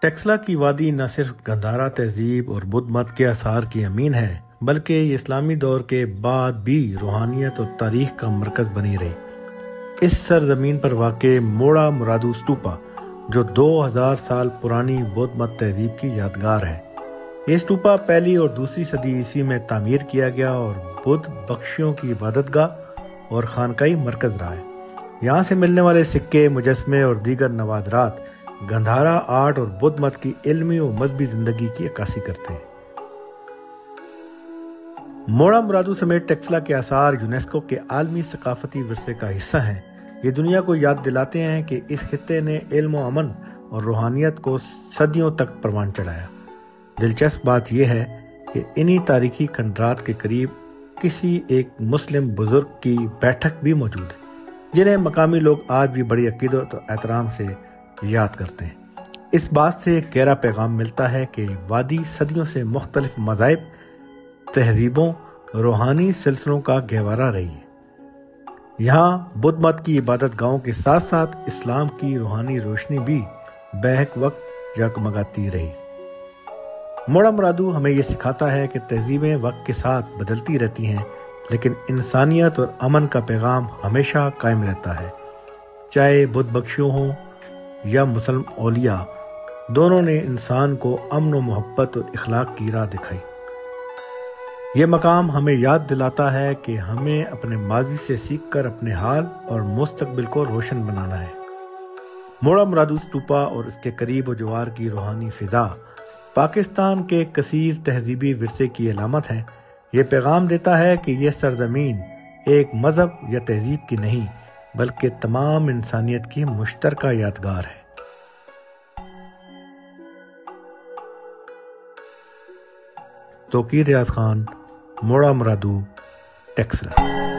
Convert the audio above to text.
ٹیکسلا کی وادی نہ صرف گندھارا تہذیب اور بدھ مت کے آثار کی امین ہے، بلکہ یہ اسلامی دور کے بعد بھی روحانیت اور تاریخ کا مرکز بنی رہی۔ اس سرزمین پر واقع موڑا مرادو اسٹوپا، جو 2000 سال پرانی بدھ مت تہذیب کی یادگار ہے۔ یہ اسٹوپا پہلی اور دوسری صدی عیسوی میں تعمیر کیا گیا اور بدھ بخشیوں کی عبادت گاہ اور خانقاہی مرکز رہا ہے۔ یہاں سے ملنے والے سکے، مجسمے اور دیگر نوادرات گندھارا آرٹ اور بدھ مت کی علمی و مذہبی زندگی کی عکاسی کرتے ہیں۔ موڑا مرادو سمیت ٹیکسلا کے آثار یونیسکو کے عالمی ثقافتی ورثے کا حصہ ہیں۔ یہ دنیا کو یاد دلاتے ہیں کہ اس خطے نے علم و امن اور روحانیت کو صدیوں تک پروان چڑھایا۔ دلچسپ بات یہ ہے کہ انہی تاریخی کھنڈرات کے قریب کسی ایک مسلم بزرگ کی بیٹھک بھی موجود ہے، جنہیں مقامی لوگ آج بھی بڑی عقیدت و احترام سے یاد کرتے ہیں۔ اس بات سے ایک گہرا پیغام ملتا ہے کہ وادی صدیوں سے مختلف مذاہب، تہذیبوں، روحانی سلسلوں کا گہوارہ رہی ہے۔ یہاں بدھ مت کی عبادت گاہوں کے ساتھ ساتھ اسلام کی روحانی روشنی بھی بیک وقت جگمگاتی رہی۔ موڑا مرادو ہمیں یہ سکھاتا ہے کہ تہذیبیں وقت کے ساتھ بدلتی رہتی ہیں، لیکن انسانیت اور امن کا پیغام ہمیشہ قائم رہتا ہے۔ چاہے بدھ بخشیوں ہوں یا مسلم اولیاء، دونوں نے انسان کو امن و محبت اور اخلاق کی راہ دکھائی۔ یہ مقام ہمیں یاد دلاتا ہے کہ ہمیں اپنے ماضی سے سیکھ کر اپنے حال اور مستقبل کو روشن بنانا ہے۔ موڑا مرادو اسٹوپا اور اس کے قریب و جوار کی روحانی فضا پاکستان کے کثیر تہذیبی ورثے کی علامت ہے۔ یہ پیغام دیتا ہے کہ یہ سرزمین ایک مذہب یا تہذیب کی نہیں، بلکہ تمام انسانیت کی مشترکہ یادگار ہے۔ توقیر ریاض خان، موڑا مرادو، ٹیکسلا۔